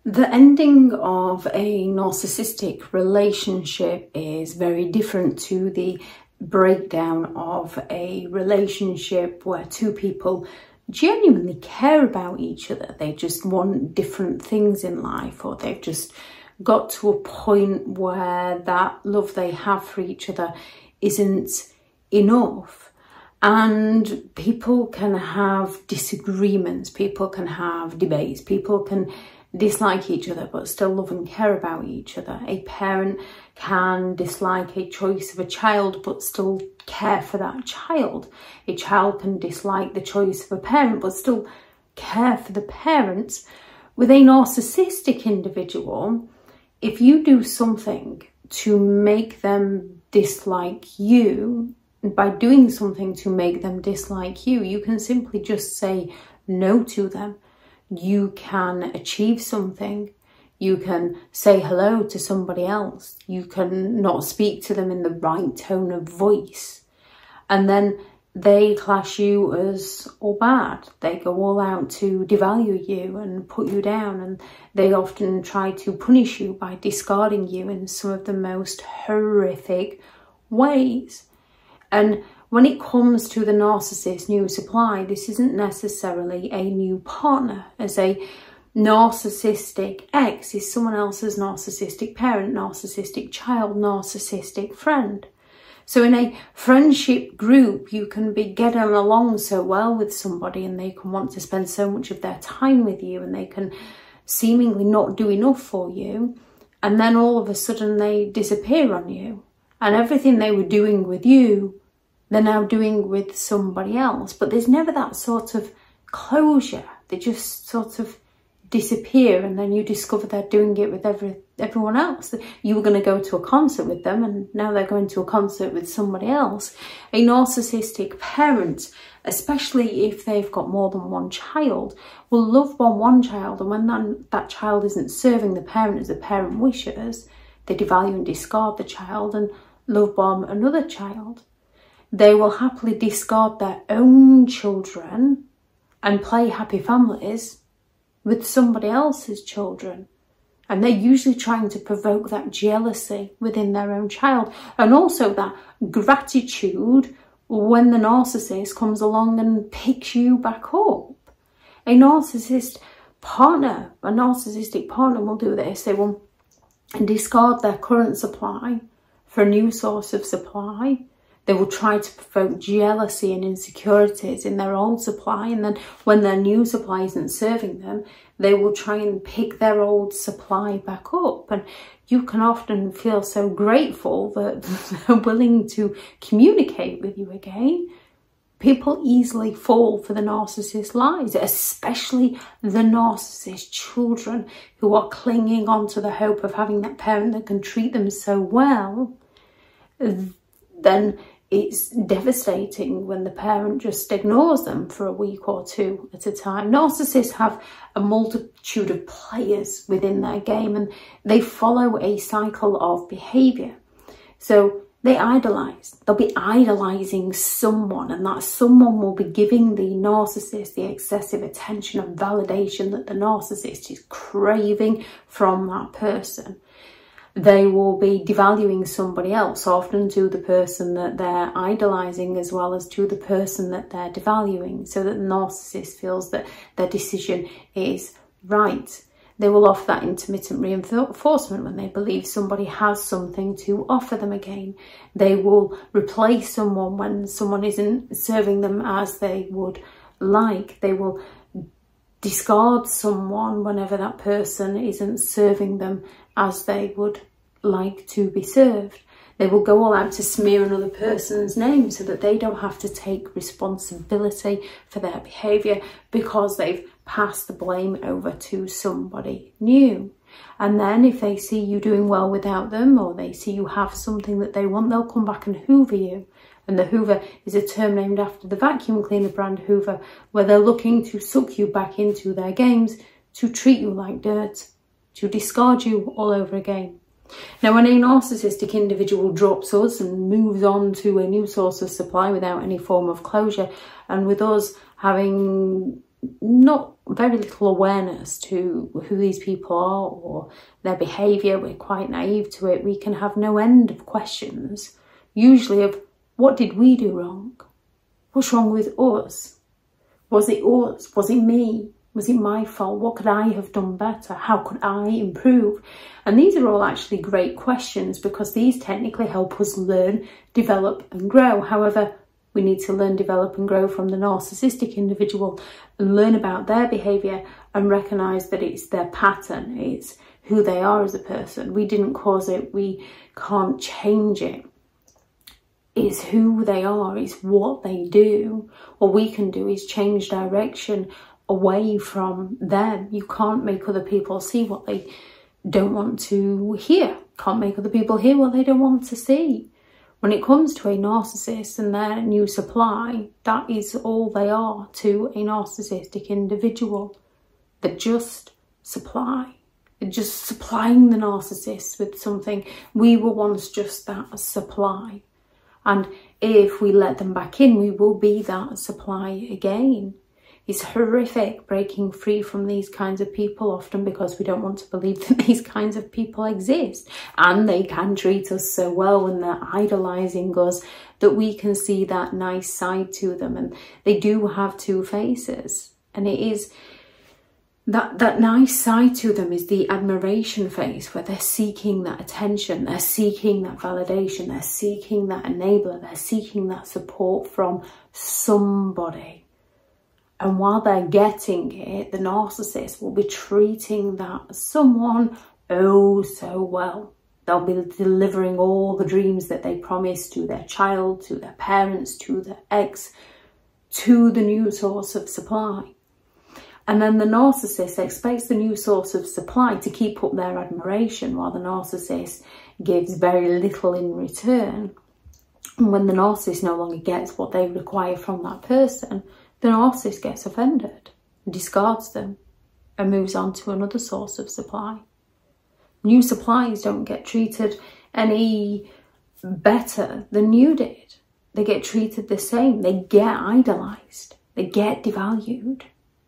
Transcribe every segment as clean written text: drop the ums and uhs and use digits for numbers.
The ending of a narcissistic relationship is very different to the breakdown of a relationship where two people genuinely care about each other. They just want different things in life, or they've just got to a point where that love they have for each other isn't enough. And people can have disagreements, people can have debates, people can dislike each other but still love and care about each other. A parent can dislike a choice of a child but still care for that child. A child can dislike the choice of a parent but still care for the parents. With a narcissistic individual, if you do something to make them dislike you, and by doing something to make them dislike you, you can simply just say no to them. You can achieve something. You can say hello to somebody else. You can not speak to them in the right tone of voice. And then they class you as all bad. They go all out to devalue you and put you down. And they often try to punish you by discarding you in some of the most horrific ways. And when it comes to the narcissist's new supply, this isn't necessarily a new partner, as a narcissistic ex is someone else's narcissistic parent, narcissistic child, narcissistic friend. So in a friendship group, you can be getting along so well with somebody and they can want to spend so much of their time with you and they can seemingly not do enough for you. And then all of a sudden they disappear on you. And everything they were doing with you, they're now doing with somebody else. But there's never that sort of closure. They just sort of disappear and then you discover they're doing it with everyone else. You were going to go to a concert with them and now they're going to a concert with somebody else. A narcissistic parent, especially if they've got more than one child, will love bomb one child, and when that child isn't serving the parent as the parent wishes, they devalue and discard the child and love bomb another child. They will happily discard their own children and play happy families with somebody else's children. And they're usually trying to provoke that jealousy within their own child, and also that gratitude when the narcissist comes along and picks you back up. A narcissistic partner will do this. They will discard their current supply for a new source of supply. They will try to provoke jealousy and insecurities in their old supply, and then when their new supply isn't serving them, they will try and pick their old supply back up. And you can often feel so grateful that they're willing to communicate with you again. People easily fall for the narcissist's lies, especially the narcissist children who are clinging on to the hope of having that parent that can treat them so well. Then it's devastating when the parent just ignores them for a week or two at a time. Narcissists have a multitude of players within their game and they follow a cycle of behaviour. So they idolise. They'll be idolising someone, and that someone will be giving the narcissist the excessive attention and validation that the narcissist is craving from that person. They will be devaluing somebody else, often to the person that they're idolising as well as to the person that they're devaluing, so that the narcissist feels that their decision is right. They will offer that intermittent reinforcement when they believe somebody has something to offer them again. They will replace someone when someone isn't serving them as they would like. They will discard someone whenever that person isn't serving them as they would like to be served. They will go all out to smear another person's name so that they don't have to take responsibility for their behaviour because they've passed the blame over to somebody new. And then if they see you doing well without them, or they see you have something that they want, they'll come back and hoover you. And the hoover is a term named after the vacuum cleaner brand Hoover, where they're looking to suck you back into their games, to treat you like dirt, to discard you all over again. Now, when a narcissistic individual drops us and moves on to a new source of supply without any form of closure, and with us having not very little awareness to who these people are or their behaviour. We're quite naive to it. We can have no end of questions, usually of what did we do wrong? What's wrong with us? Was it us? Was it me? Was it my fault? What could I have done better? How could I improve? And these are all actually great questions because these technically help us learn, develop and grow. However, we need to learn, develop and grow from the narcissistic individual and learn about their behaviour and recognise that it's their pattern, it's who they are as a person. We didn't cause it, we can't change it. It's who they are, it's what they do. What we can do is change direction away from them. You can't make other people see what they don't want to hear. Can't make other people hear what they don't want to see. When it comes to a narcissist and their new supply, that is all they are to a narcissistic individual. They're just supply. They're just supplying the narcissist with something. We were once just that supply. And if we let them back in, we will be that supply again. It's horrific breaking free from these kinds of people, often because we don't want to believe that these kinds of people exist. And they can treat us so well when they're idolising us that we can see that nice side to them. And they do have two faces. And it is that nice side to them is the admiration face, where they're seeking that attention, they're seeking that validation, they're seeking that enabler, they're seeking that support from somebody. And while they're getting it, the narcissist will be treating that someone oh so well. They'll be delivering all the dreams that they promised to their child, to their parents, to their ex, to the new source of supply. And then the narcissist expects the new source of supply to keep up their admiration, while the narcissist gives very little in return. And when the narcissist no longer gets what they require from that person, the narcissist gets offended, discards them, and moves on to another source of supply. New supplies don't get treated any better than you did. They get treated the same. They get idolised. They get devalued.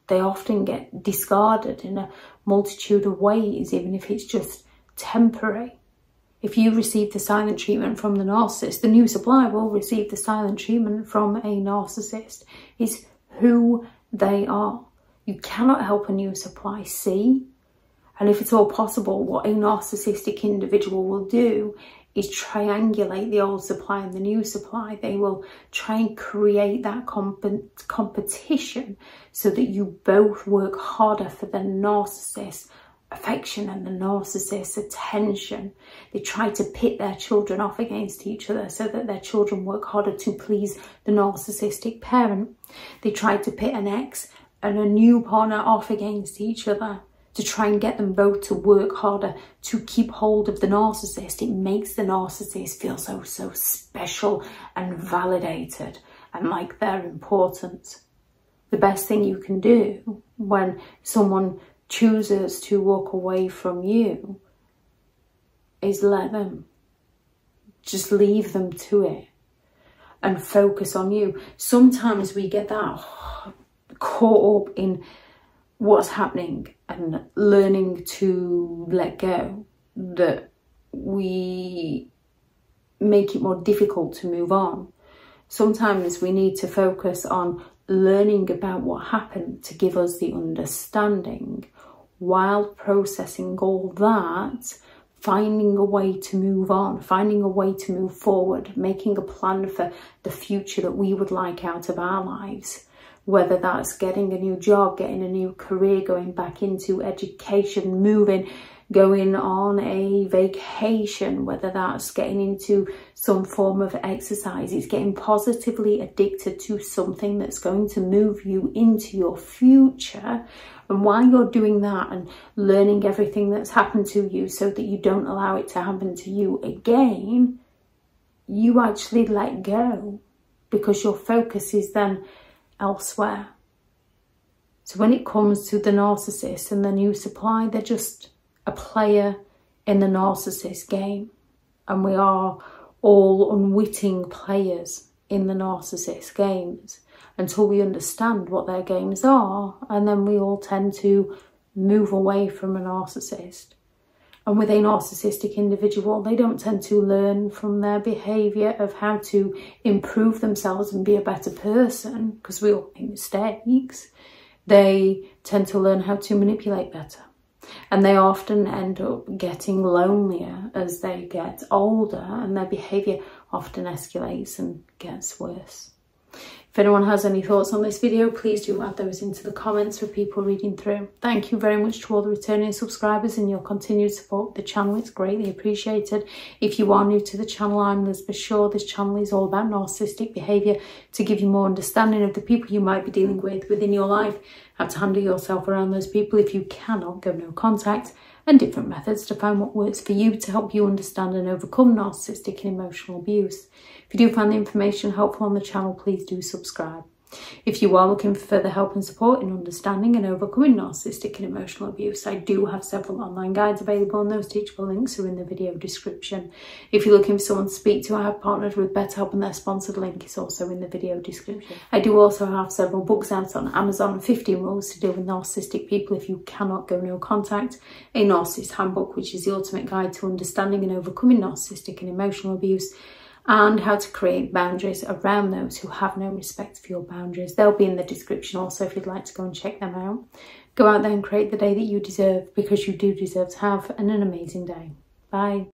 They often get discarded in a multitude of ways, even if it's just temporary. If you receive the silent treatment from the narcissist, the new supply will receive the silent treatment from a narcissist. It's who they are. You cannot help a new supply see. And if it's all possible, what a narcissistic individual will do is triangulate the old supply and the new supply. They will try and create that competition so that you both work harder for the narcissist's affection and the narcissist's attention. They try to pit their children off against each other so that their children work harder to please the narcissistic parent. They try to pit an ex and a new partner off against each other to try and get them both to work harder to keep hold of the narcissist. It makes the narcissist feel so special and validated and like they're important. The best thing you can do when someone chooses to walk away from you is let them. Just leave them to it and focus on you. Sometimes we get that caught up in what's happening and learning to let go that we make it more difficult to move on. Sometimes we need to focus on learning about what happened to give us the understanding, while processing all that, finding a way to move on, finding a way to move forward, making a plan for the future that we would like out of our lives. Whether that's getting a new job, getting a new career, going back into education, moving, going on a vacation, whether that's getting into some form of exercise. It's getting positively addicted to something that's going to move you into your future. And while you're doing that and learning everything that's happened to you so that you don't allow it to happen to you again, you actually let go because your focus is then elsewhere. So when it comes to the narcissist and the new supply, they're just a player in the narcissist game. And we are all unwitting players in the narcissist games. until we understand what their games are, and then we all tend to move away from a narcissist. And with a narcissistic individual, they don't tend to learn from their behaviour of how to improve themselves and be a better person, because we all make mistakes. They tend to learn how to manipulate better. And they often end up getting lonelier as they get older, and their behaviour often escalates and gets worse. If anyone has any thoughts on this video, please do add those into the comments for people reading through. Thank you very much to all the returning subscribers and your continued support of the channel. It's greatly appreciated. If you are new to the channel, I'm Elizabeth Shaw. This channel is all about narcissistic behaviour to give you more understanding of the people you might be dealing with within your life, how to handle yourself around those people if you cannot go no contact, and different methods to find what works for you to help you understand and overcome narcissistic and emotional abuse. If you do find the information helpful on the channel, please do subscribe. If you are looking for further help and support in understanding and overcoming narcissistic and emotional abuse, I do have several online guides available, and those teachable links are in the video description. If you're looking for someone to speak to, I have partnered with BetterHelp, and their sponsored link is also in the video description. I do also have several books out on Amazon: 15 Rules to Deal with Narcissistic People If You Cannot Go No Contact, a Narcissists Handbook, which is the ultimate guide to understanding and overcoming narcissistic and emotional abuse, and how to create boundaries around those who have no respect for your boundaries. They'll be in the description also if you'd like to go and check them out. Go out there and create the day that you deserve, because you do deserve to have an amazing day. Bye.